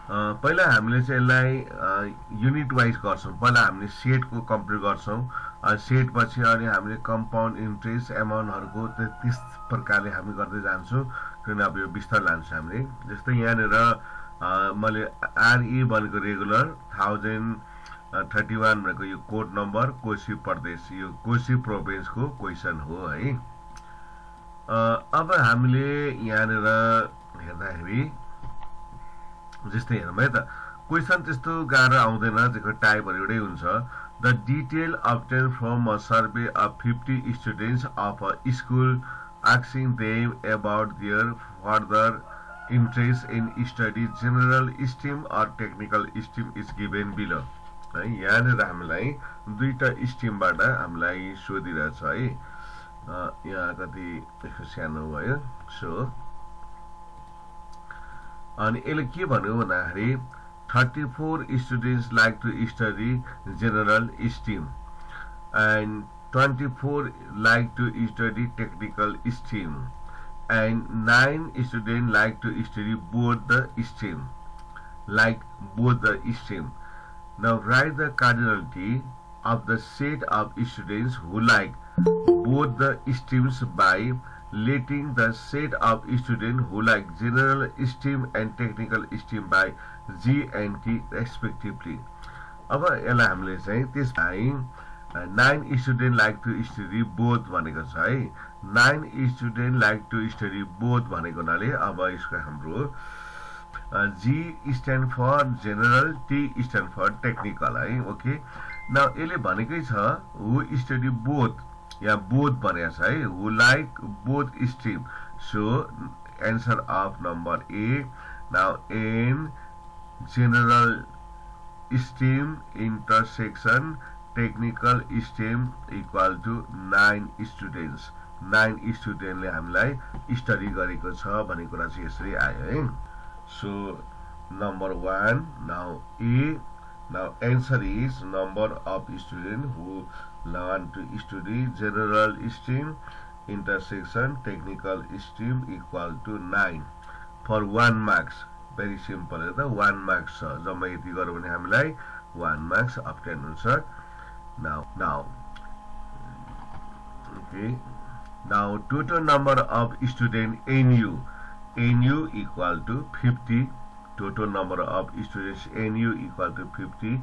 पहिला हामीले चाहिँ यसलाई युनिट वाइज गर्छौं। पहिला हामीले सेटको कम्प्युट गर्छौं। सेट पछि अनि हामीले कम्पाउन्ड इन्ट्रेस्ट एमाउन्टहरुको त्यस प्रकारले हामी गर्दै जान्छौं। किन अब यो विस्तार लान्छ हामीले। जस्तै यहाँनेर मैले आरई भनेको रेगुलर 1031 भनेको यो कोड नम्बर कोशी प्रदेश, यो कोशी प्रोभिन्सको क्वेशन हो है। अब हामीले यहाँनेर हेर्दाखेरि जस्तै हेरौँ है त, क्वेशन त्यस्तो गाह्रो आउँदैन, त्यसको टाइपहरु एउटै हुन्छ। The detail obtained from a survey of 50 students of a school asking them about their further interest in study general stream or technical stream is given below है। यहाँनिर हामीलाई दुईटा स्ट्रिमबाट हामीलाई सोधिरहेछ है। यहाँ कति सानो भयो सो अनि यसले के भन्यो भन्दाखेरि 34 students like to study general stream and 24 like to study technical stream and 9 students like to study both the stream Now write the cardinality of the set of students who like both the streams by letting the set of students who like general stream and technical stream by G and T respectively. अब यसलाई हामीले चाहिँ त्यसलाई 9 students like to study both भनेको छ है। 9 students like to study both भनेको हुनाले अब यसको हाम्रो G stand for general, T stand for technical है। ओके, नाउ यसले भनेकै छ who study both yeah both भनेको छ है, who like both stream। So answer of number A। now N general stream intersection technical stream equal to 9 students। 9 student ले हामीलाई study गरेको छ भन्ने कुरा चाहिँ यसरी आयो है। So number 1 now A। now answer is number of students who learn to study general stream intersection technical stream equal to 9 for 1 marks। very simple है त, 1 marks छ। जम्मा यति गर्यो भने हामीलाई 1 marks obtain हुन्छ। now okay, now total number of student NU equal to 50। total number of students NU equal to 50।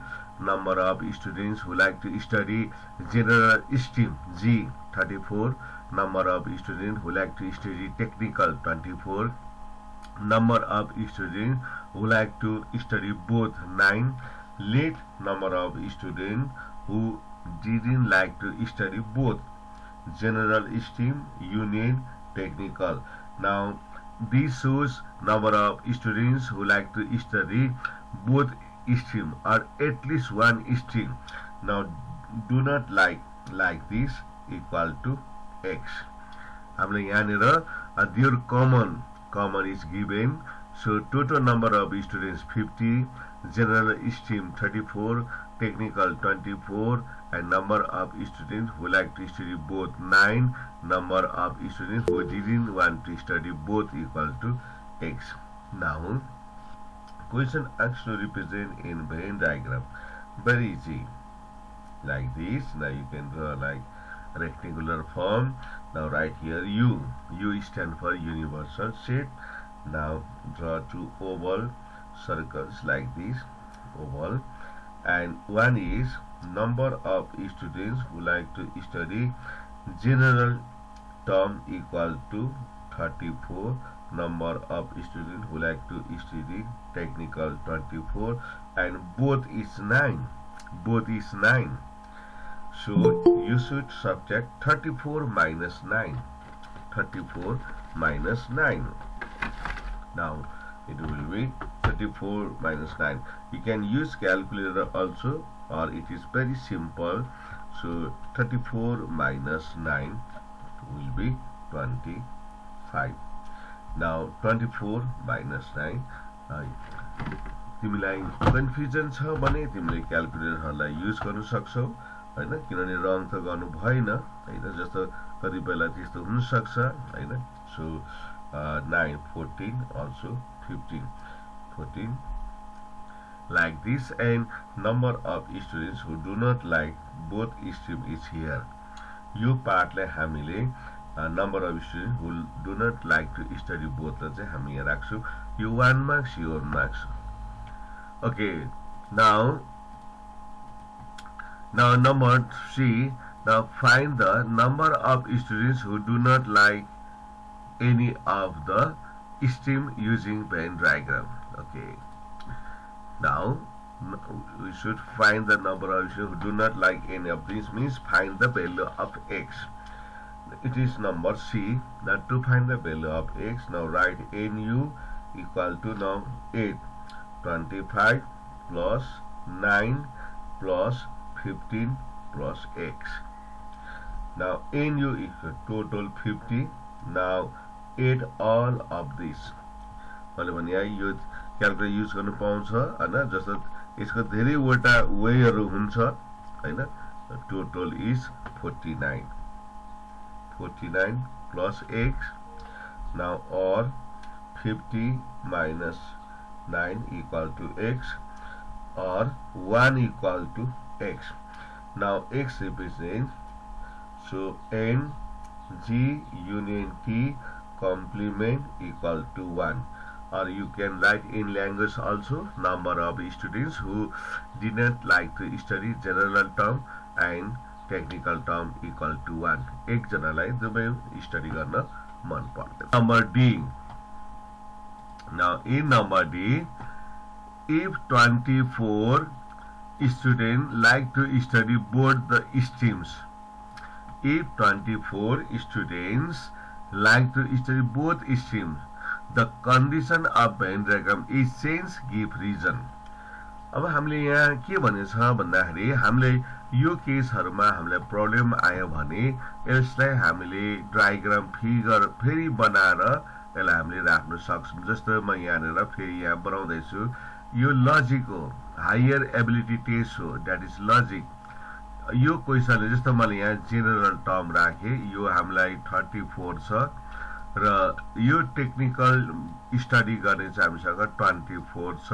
number of students who like to study general stream G 34। number of students who like to study technical 24। number of students who like to study both 9। let number of students who didn't like to study both general stream union technical। now this shows number of students who like to study both stream or at least one stream। now do not like this equal to X। हामीले यहाँनिर their common is given। so total number of students 50, general stream 34, technical 24 and number of students who like to study both 9। number of students who didn't want to study both equal to X। now question asks to represent in Venn diagram। very easy like this। now you can draw like rectangular form। now write here U stand for universal set। now draw two oval circles like this oval and one is number of students who like to study general term equal to 34। number of students who like to study technical 24 and both is 9। so you should subtract 34 minus 9। now it will be 34 minus 9। you can use calculator also or it is very simple। so 34 minus 9 will be 25। now 24 minus 9 तिमीलाई confusion छ भने तिमीले क्याल्कुलेटरहरुलाई use गर्न सक्छौ हैन, किनभने रङ त गर्नु भएन हैन, जस्तो कतिबेला त्यस्तो हुन सक्छ हैन। So 9 14 also 15 14 like this, and number of students who do not like both stream is here. यो पार्टलाई हामीले number of students who do not like to study both लाई चाहिँ हामी यहाँ राख्छौं. यो 1 marks, यो 1 marks. Okay, now number C. Now find the number of students who do not like any of the stream using Venn diagram. Okay. Now we should find the number of students who do not like any of these, means find the value of x. It is number C. Now to find the value of x, now write NU equal to now 8, 25 plus 9 plus 15 plus x. Now NU equal total 50. Now add all of this. यो calculator use गर्न पाउँछ हैन, जस्तो यसको धेरै वटा वेहरू हुन्छ हैन. Total is 49 plus x. Now or 50 minus 9 equal to x, or 1 equal to x. Now x represents, so n g union t complement equal to 1. Or you can write in language also, number of students who did not like to study general term and technical term equal to 1. एक जनालाई दुवै study गर्न मन पर्दैन. Number D. Now in number D, if 24 students like to study both the streams, if 24 students like to study both streams, the condition of Venn diagram is change, give reason. अब हामीले यहाँ के भनेछ भन्दाखेरि, हामीले यो केसहरुमा हामीलाई प्रब्लम आयो भने यसलाई हामीले डायग्राम फिगर फेरि बनाएर यसलाई हामीले राख्न सक्छौं. जस्तो म यहाँनेर फेरि यहाँ बनाउँदै छु. यो लजिक हो, हायर एबिलिटी टेस्ट हो, दैट इज लजिक. यो क्वेशनले जस्तो मैले यहाँ जेनरल टर्म राखे, यो हामीलाई 34 छ र यो टेक्निकल स्टडी गर्ने चाहिँ हामीसँग 24 छ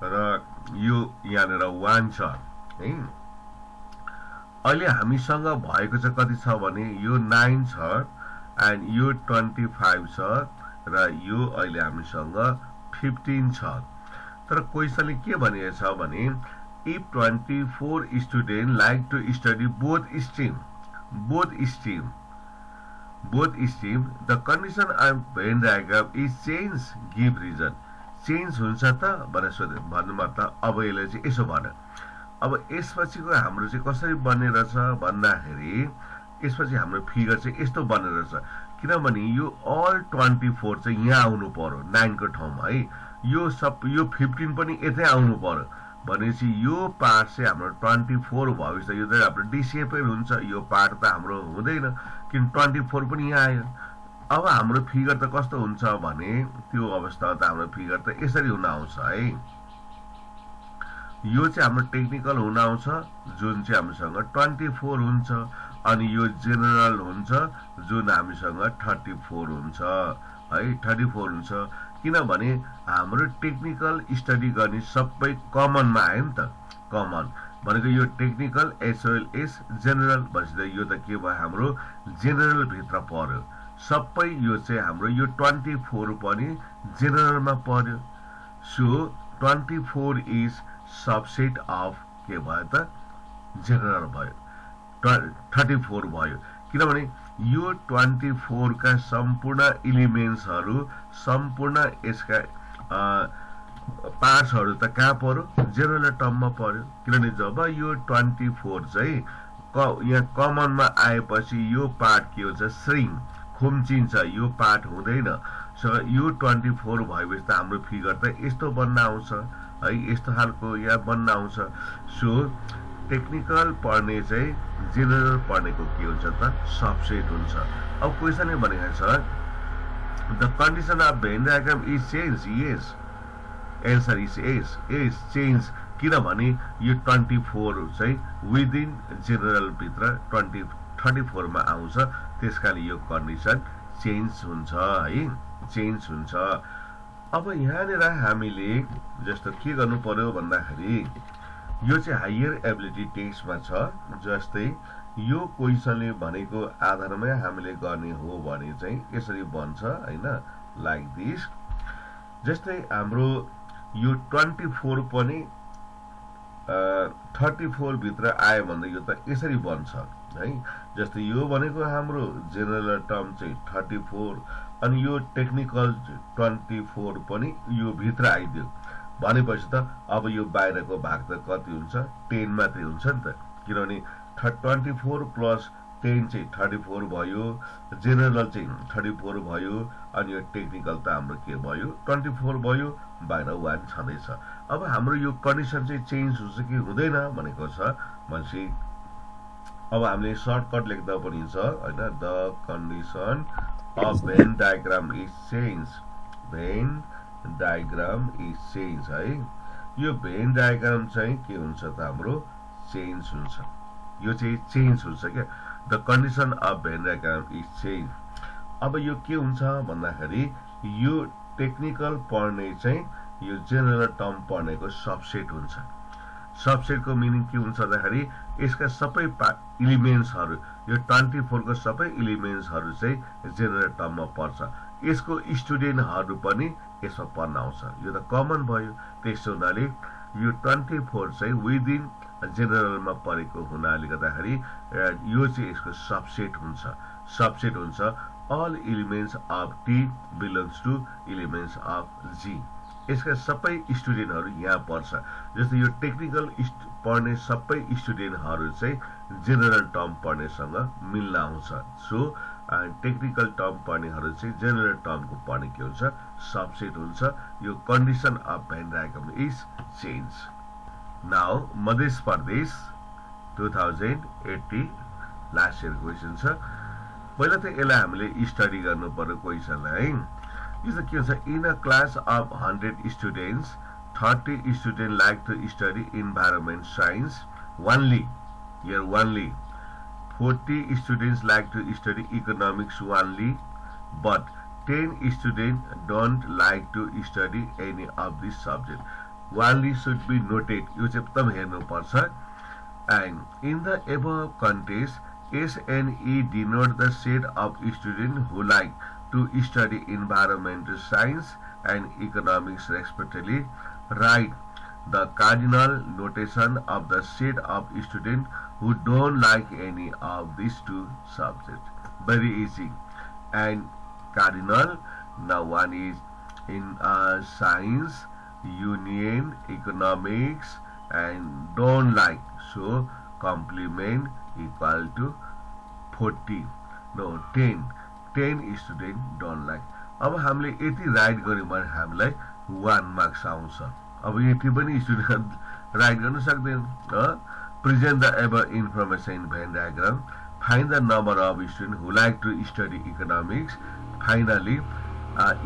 र यो यहाँनेर 1 छ है. अहिले हामीसँग भएको चाहिँ कति छ भने यो 9 छ एन्ड यो 25 छ र यो अहिले हामीसँग 15 छ. तर क्वेशनले के भनेको छ भने, if 24 students like to study both stream, the condition of Venn diagram is change, give reason. Change हुन्छ त भनेर भन्नु मतलब अब यसले चाहिँ यसो भन. अब यसपछिको हाम्रो चाहिँ कसरी बनेर छ भन्दाखेरि, यसपछि हाम्रो फिगर चाहिँ यस्तो बनेर छ. किनभने यो all 24 चाहिँ यहाँ आउनु पर्यो 9 को ठाउँमा है. यो 15 पनि यतै आउनु पर्यो भनेपछि यो पार्ट चाहिँ हाम्रो 24 भएपछि यो चाहिँ हाम्रो डिसेपै हुन्छ. यो पार्ट त हाम्रो हुँदैन किन 24 पनि यहाँ आयो. अब हाम्रो फिगर त कस्तो हुन्छ भने, त्यो अवस्था त हाम्रो फिगर त यसरी हुन आउँछ है. यो चाहिँ हाम्रो टेक्निकल हुन आउँछ जुन चाहिँ हामीसँग 24 हुन्छ, अनि यो जेनरल हुन्छ जुन हामीसँग 34 हुन्छ है. 34 हुन्छ किनभने हाम्रो टेक्निकल स्टडी गर्ने सबै कमनमा आयो नि त. कमन भनेको यो टेक्निकल एसओएलएस जेनरल भनेपछि यो त के भयो, हाम्रो जेनरल भित्र पर्यो सबै. यो चाहिँ हाम्रो यो 24 पनि जेनरलमा पर्यो. सो 24 इज सबसेट अफ के भयो त, जेनरल भयो. 34 भयो किनभने यो 24 का सम्पूर्ण एलिमेन्ट्सहरु, सम्पूर्ण यसका पार्ट्सहरु त कहाँ पर्यो, जेनरल टर्ममा पर्यो. किनभने जब यो 24 चाहिँ यहाँ कमनमा आएपछि यो पार्ट के हुन्छ, श्रिङ्क खुम्चिन्छ, यो पार्ट हुँदैन. सो यो 24 भएपछि त हाम्रो फिगर त यस्तो बन्न आउँछ है, यस्तो खालको यहाँ बन्न आउँछ. सो टेक्निकल पढ्ने चाहिँ जेनरल पढ्नेको के हुन्छ त, सबसेट हुन्छ. अब क्वेशनले भनेको छ the condition of Venn diagram is change. Yes, answer is yes, is change. किनभने यो 24 चाहिँ विदिन जेनरल भित्र 34 मा आउँछ, त्यसकारण यो कन्डिसन चेन्ज हुन्छ है, चेन्ज हुन्छ. अब यहाँनिर हामीले जस्तो के गर्नु पर्यो भन्दाखेरि यो चाहिँ हायर एबिलिटी टेस्टमा छ। जस्तै यो क्वेसनले भनेको आधारमै हामीले गर्ने हो भने चाहिँ यसरी बन्छ हैन, लाइक दिस। जस्तै हाम्रो यो 24 पनि 34 भित्र आयो भन्दा यो त यसरी बन्छ है। जस्तै यो भनेको हाम्रो जेनरल टर्म चाहिँ 34 अनि यो टेक्निकल 24 पनि यो भित्र आइदियो भनेपछि त अब यो बाहिरको भाग त कति हुन्छ, 10 मात्रै हुन्छ नि त, किनभने 24 प्लस 10 चाहिँ 34 भयो, जेनरल चाहिँ 34 भयो अनि यो टेक्निकल त हाम्रो के भयो 24 भयो, बाहिर 1 छँदैछ। अब हाम्रो यो कन्डिसन चाहिँ चेन्ज हुन्छ कि हुँदैन भनेको छ भनेपछि अब हामीले सर्टकट लेख्दा पनि हुन्छ हैन। The condition of Venn diagram is change, van diagram is change है। यो भेन डायग्राम चाहिँ के हुन्छ त हाम्रो चेन्ज हुन्छ, यो चाहिँ चेन्ज हुन्छ क्या। The condition of Venn diagram is change. अब यो के हुन्छ भन्दाखेरि यो टेक्निकल पढ्ने चाहिँ यो जेनरल टर्म पढ्नेको सबसेट हुन्छ। सबसेटको मिनिङ के हुन्छ भन्दाखेरि यसका सबै एलिमेन्ट्सहरु, यो 24 को सबै एलिमेन्ट्सहरु चाहिँ जेनरल टर्ममा पर्छ। यसको स्टुडेन्टहरु पनि यसमा पढ्न आउँछ, यो त कमन भयो। त्यसो हुनाले यो 24 चाहिँ विदिन जेनरलमा परेको हुनाले गर्दाखेरि यो चाहिँ यसको सबसेट हुन्छ। सबसेट हुन्छ all elements of T belongs to elements of G. यसका सबै स्टुडेन्टहरु यहाँ पर्छ। जस्तै यो टेक्निकल पढ्ने सबै स्टुडेन्टहरु चाहिँ जेनरल टर्म पढ्नेसँग मिल्न आउँछ। सो टेक्निकल टर्म पढ्नेहरु चाहिँ जेनरल टर्मको पढ्ने के हुन्छ सबसेट हुन्छ। यो condition of Venn diagram is change. Now Madhya Pradesh 2080 last year question छ। पहिला त यसलाई हामीले स्टडी गर्नु पर्यो क्वेसनलाई है। यो चाहिँ के हुन्छ, in a class of 100 students 30 student like to study environment science only, here only 40 students like to study economics only, but 10 student don't like to study any of this subject. Only should be noted, यो चाहिँ एकदम हेर्नु पर्छ। And in the above context S and E denote the set of students who like to study environmental science and economics respectively. Write the cardinal notation of the set of students who don't like any of these two subjects. Very easy. And cardinal, now one is in science, union, economics, and don't like. So complement equal to 40, no 10 student don't like। अब हामीले यति right गर्यौं भने हामीलाई 1 marks आउँछ। अब यति पनि स्टुडेन्ट राइट गर्न सक्दैन। Present the above information in Venn diagram, find the number of student who like to study economics, finally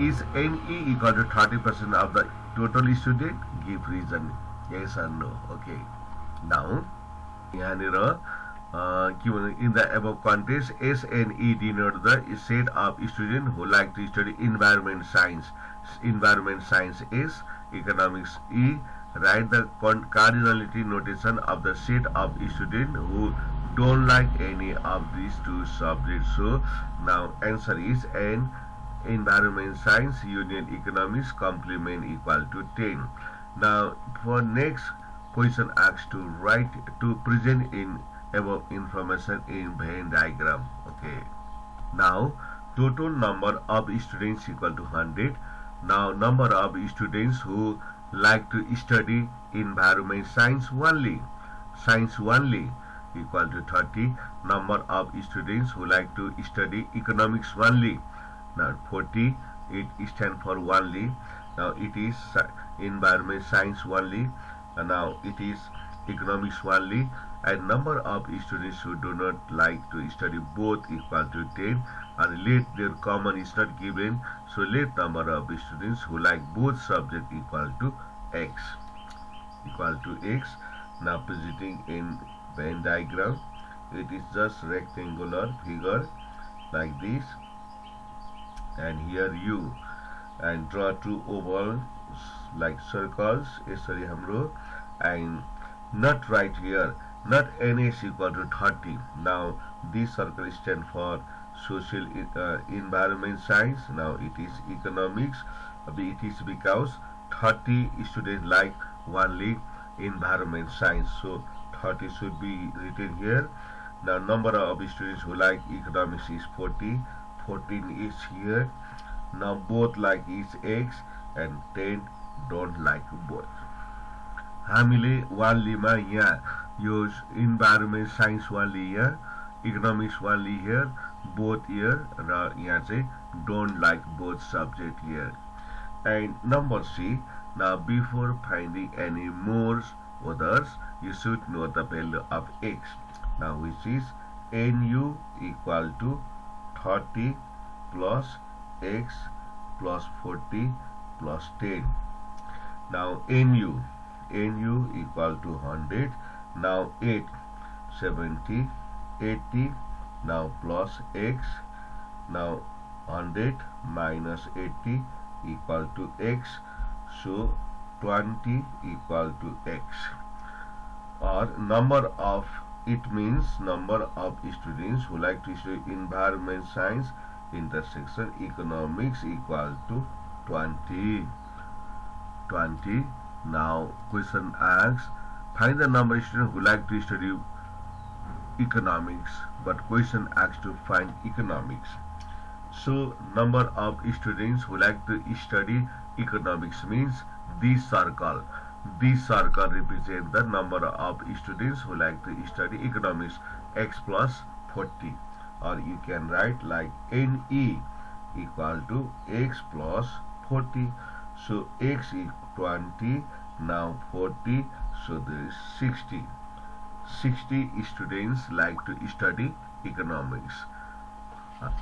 is NE equal to 30% of the total student, give reason yes or no। Okay, now यहाँनिर in the above context S and E denote the set of students who like to study environment science, environment science S, economics E. Write the cardinality notation of the set of students who don't like any of these two subjects. So now answer is N, environment science, union economics, complement equal to 10. Now for next question asked to write to present in above information in Venn diagram. Okay, now total number of students equal to 100. Now number of students who like to study environment science only equal to 30. Number of students who like to study economics only, now 40, it stands for only. Now it is environment science only, and now it is economics only. And number of students who do not like to study both equal to 10, and let their common is not given, so let number of students who like both subject equal to x. Now presenting in Venn diagram, it is just rectangular figure like this, and here u. and draw two ovals like circles यसरी हाम्रो, and not right here, not n is equal to 30. Now this circle stands for social environment science. Now it is economics. It is because 30 students like only environment science, so 30 should be written here. Now number of students who like economics is 40, 14 is here. Now both like is x and 10 don't like both. हामीले वानलीमा यहाँ यो environment science वानली यहाँ, economics वानली here, both here, र यहाँ चाहिँ don't like both subject here. And number C, now before finding any more others, you should know the value of x. Now which is nu equal to 30 plus x plus 40 plus 10. Now nu equal to 100. Now 8, 70, 80. Now plus x. Now 100 minus 80 equal to x. So 20 equal to x. Or number of, it means number of students who like to study environment science intersection economics equal to 20. Now question asks, find the number of students who like to study economics, but question asks to find economics. So number of students who like to study economics means this circle represents the number of students who like to study economics, x plus 40, or you can write like NE equal to x plus 40. So x is 20, now 40, so there is 60. 60 students like to study economics.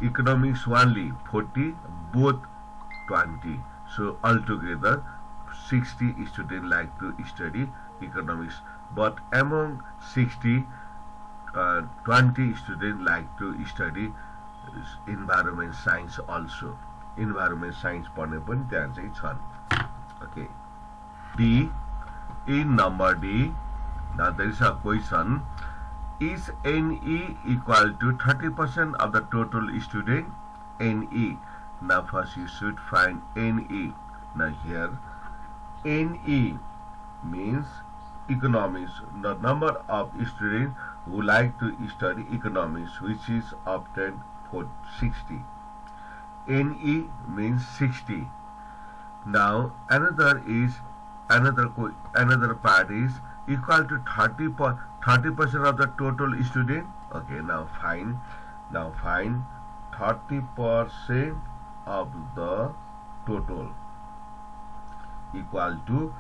Economics only 40, both 20. So altogether 60 students like to study economics. But among 60, 20 students like to study environment science also. Environment science पढ्ने पनि त्यहाँ चाहिँ छन्. Okay. D, in number D, now there is a question. Is NE equal to 30% of the total student? NE. Now first you should find NE. Now here NE means economics, the number of students who like to study economics, which is often for 60. NE means 60. Now another part is equal to 30% of the total student. Okay, now find 30% of the total equal to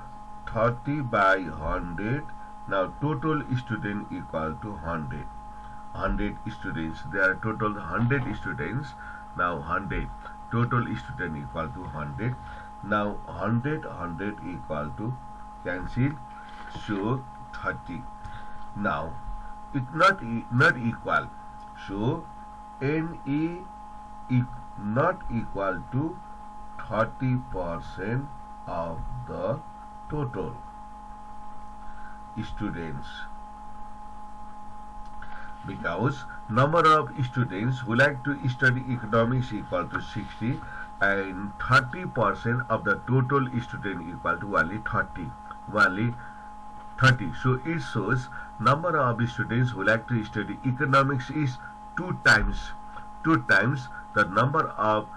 30 by 100. Now total student equal to 100 students. There are total 100 students. Now 100 total student equal to 100. Now 100 equal to cancel, so 30. Now it's not equal, so NE not equal to 30% of the total students, because number of students who like to study economics equal to 60 and 30% of the total student equal to only 30. So it shows number of students who like to study economics is 2 times the number of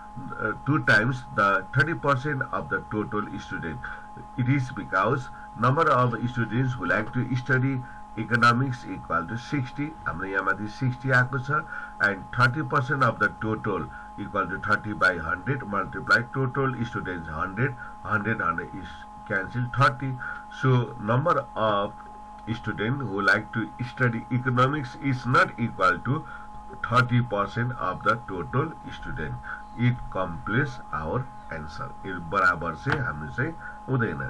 2 times the 30% of the total student. It is because number of students who like to study economics equal to 60. हाम्रो यहाँ माथि 60 आएको छ, and 30% of the total equal to 30 by 100 multiply total students 100 is cancelled 30. So number of students who like to study economics is not equal to 30% of the total student. It completes our answer. यो बराबर चाहिँ हाम्रो चाहिँ हुँदैन.